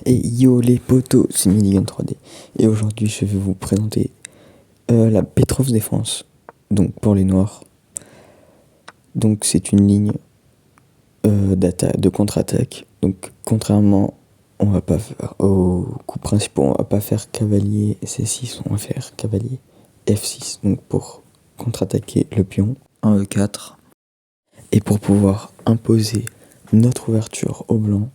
Et yo les potos, c'est Minigun 3D. Et aujourd'hui, je vais vous présenter la Petrov's Défense. Donc pour les noirs. Donc c'est une ligne de contre-attaque. Donc contrairement, on va pas faire aux coups principaux, on va pas faire cavalier C6, on va faire cavalier F6. Donc pour contre-attaquer le pion, un E4. Et pour pouvoir imposer notre ouverture au blanc,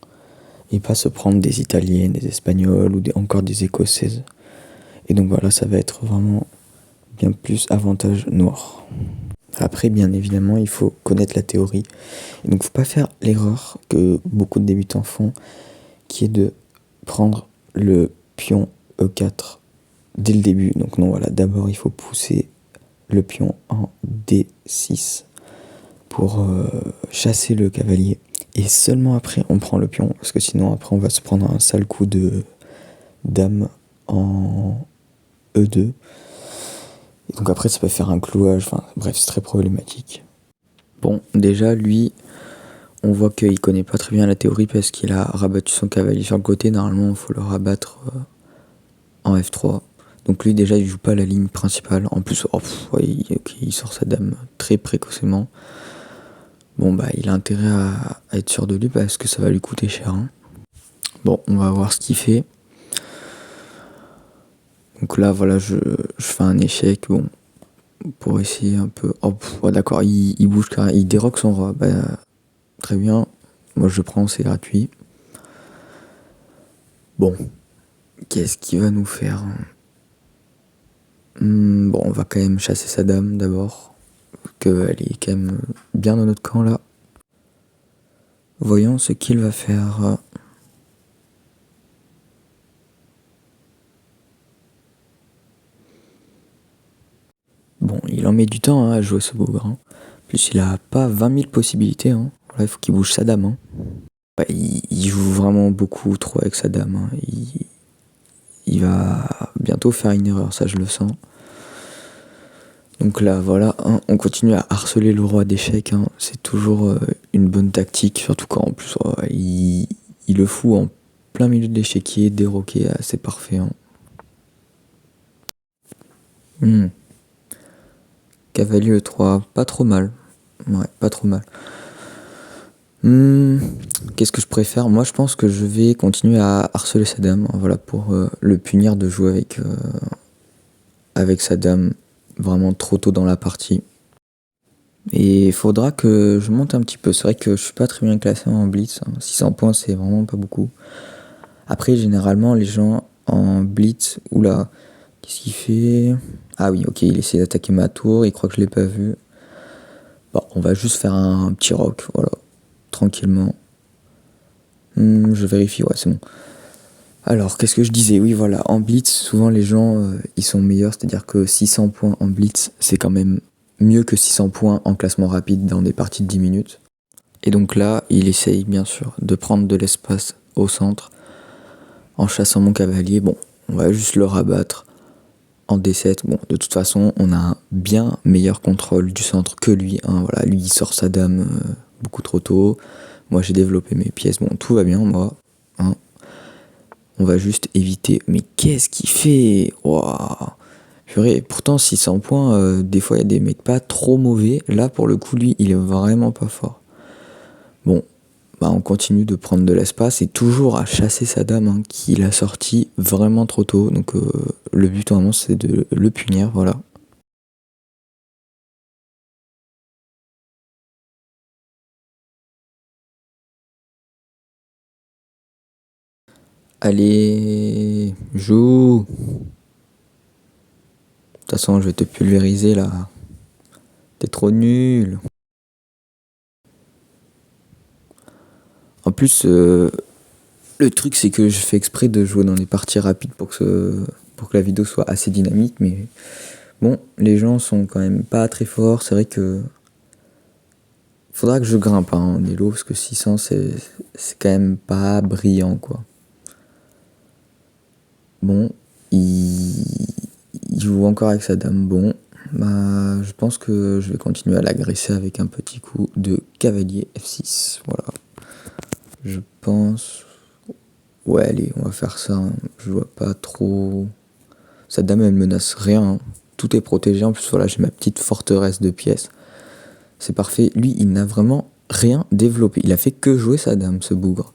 et pas se prendre des italiennes, des espagnoles ou encore des écossaises. Et donc voilà, ça va être vraiment bien plus avantage noir. Après, bien évidemment, il faut connaître la théorie. Et donc, faut pas faire l'erreur que beaucoup de débutants font, qui est de prendre le pion E4 dès le début. Donc non, voilà, d'abord il faut pousser le pion en D6 pour chasser le cavalier. Et seulement après on prend le pion, parce que sinon après on va se prendre un sale coup de dame en E2. Et donc après ça peut faire un clouage, enfin bref, c'est très problématique. Bon, déjà lui, on voit qu'il connaît pas très bien la théorie parce qu'il a rabattu son cavalier sur le côté. Normalement il faut le rabattre en F3. Donc lui déjà il joue pas la ligne principale. En plus, il sort sa dame très précocement. Bon bah il a intérêt à être sûr de lui parce que ça va lui coûter cher. Hein. Bon, on va voir ce qu'il fait. Donc là voilà, je fais un échec, bon, pour essayer un peu. D'accord, il bouge carrément, il déroque son roi. Bah, très bien, moi je prends, c'est gratuit. Bon, qu'est-ce qu'il va nous faire? Bon, on va quand même chasser sa dame d'abord, qu'elle est quand même bien dans notre camp là. Voyons ce qu'il va faire. Bon, il en met du temps à jouer ce bougre. Hein. En plus, il a pas 20 000 possibilités. Hein. Voilà, il faut qu'il bouge sa dame. Hein. Ouais, il joue vraiment beaucoup trop avec sa dame. Hein. Il va bientôt faire une erreur, ça je le sens. Donc là, voilà, hein, on continue à harceler le roi d'échecs. Hein. C'est toujours une bonne tactique, surtout quand en plus il le fout en plein milieu de l'échiquier, déroqué, c'est parfait. Hein. Cavalier E3, pas trop mal. Ouais, pas trop mal. Qu'est-ce que je préfère? Moi, je pense que je vais continuer à harceler sa dame, voilà, pour le punir de jouer avec sa dame vraiment trop tôt dans la partie. Et il faudra que je monte un petit peu. C'est vrai que je suis pas très bien classé en blitz. 600 points, c'est vraiment pas beaucoup. Après, généralement, les gens en blitz, oula, qu'est-ce qu'il fait? Ah oui, ok, il essaie d'attaquer ma tour, il croit que je l'ai pas vu. Bon, on va juste faire un petit rock, voilà, tranquillement. Je vérifie, ouais, c'est bon. Alors, qu'est-ce que je disais? Oui, voilà, en blitz, souvent les gens, ils sont meilleurs, c'est-à-dire que 600 points en blitz, c'est quand même mieux que 600 points en classement rapide dans des parties de 10 minutes. Et donc là, il essaye bien sûr de prendre de l'espace au centre en chassant mon cavalier. Bon, on va juste le rabattre en D7. Bon, de toute façon, on a un bien meilleur contrôle du centre que lui. Hein. Voilà, lui, il sort sa dame beaucoup trop tôt. Moi, j'ai développé mes pièces. Bon, tout va bien, moi. Hein. On va juste éviter. Mais qu'est-ce qu'il fait? Waouh! Purée, pourtant 600 points, des fois il y a des mecs pas trop mauvais. Là, pour le coup, lui, il est vraiment pas fort. Bon, bah on continue de prendre de l'espace et toujours à chasser sa dame hein, qu'il a sorti vraiment trop tôt. Donc le but vraiment c'est de le punir, voilà. Allez, joue. De toute façon, je vais te pulvériser là. T'es trop nul. En plus, le truc c'est que je fais exprès de jouer dans des parties rapides pour que la vidéo soit assez dynamique, mais bon, les gens sont quand même pas très forts. C'est vrai que faudra que je grimpe hein, en elo parce que 600 c'est quand même pas brillant quoi. Bon, il joue encore avec sa dame. Bon, bah je pense que je vais continuer à l'agresser avec un petit coup de cavalier F6. Voilà. Je pense. Ouais, allez, on va faire ça, hein. Je vois pas trop... Sa dame, elle menace rien, hein. Tout est protégé. En plus, voilà, j'ai ma petite forteresse de pièces. C'est parfait. Lui, il n'a vraiment rien développé. Il a fait que jouer sa dame, ce bougre.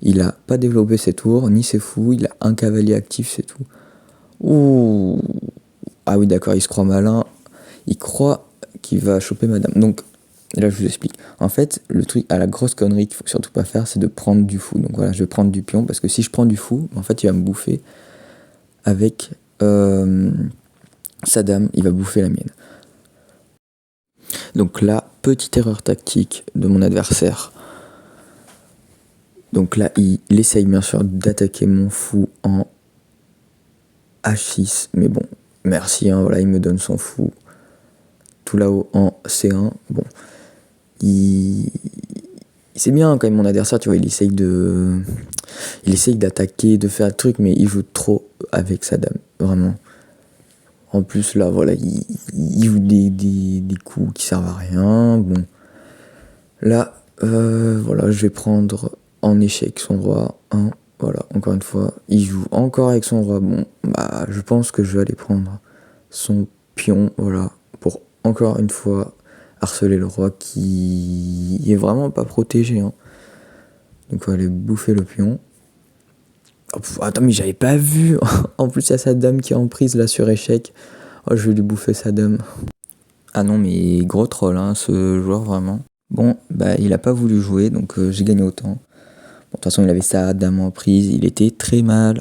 Il a pas développé ses tours, ni ses fous. Il a un cavalier actif, c'est tout. Ouh. Ah oui, d'accord, il se croit malin. Il croit qu'il va choper madame. Donc, là, je vous explique. En fait, le truc, à la grosse connerie qu'il faut surtout pas faire, c'est de prendre du fou. Donc voilà, je vais prendre du pion, parce que si je prends du fou, en fait, il va me bouffer avec sa dame, il va bouffer la mienne. Donc là, petite erreur tactique de mon adversaire. Donc là, il essaye bien sûr d'attaquer mon fou en H6. Mais bon, merci, hein, voilà, il me donne son fou. Tout là-haut en C1. Bon, c'est bien quand même mon adversaire, tu vois, il essaye d'attaquer, de faire le truc, mais il joue trop avec sa dame, vraiment. En plus, là, voilà, il joue des coups qui servent à rien. Bon, là, voilà, je vais prendre en échec son roi 1. Voilà, encore une fois, il joue encore avec son roi. Bon, bah, je pense que je vais aller prendre son pion, voilà, pour encore une fois harceler le roi qui est vraiment pas protégé, hein. Donc on va aller bouffer le pion. Oh, attends, mais j'avais pas vu. En plus, il y a sa dame qui est en prise là sur échec. Oh, je vais lui bouffer sa dame. Ah non, mais gros troll, hein, ce joueur vraiment. Bon, bah il a pas voulu jouer, donc j'ai gagné autant. Bon, de toute façon, il avait sa dame en prise, il était très mal.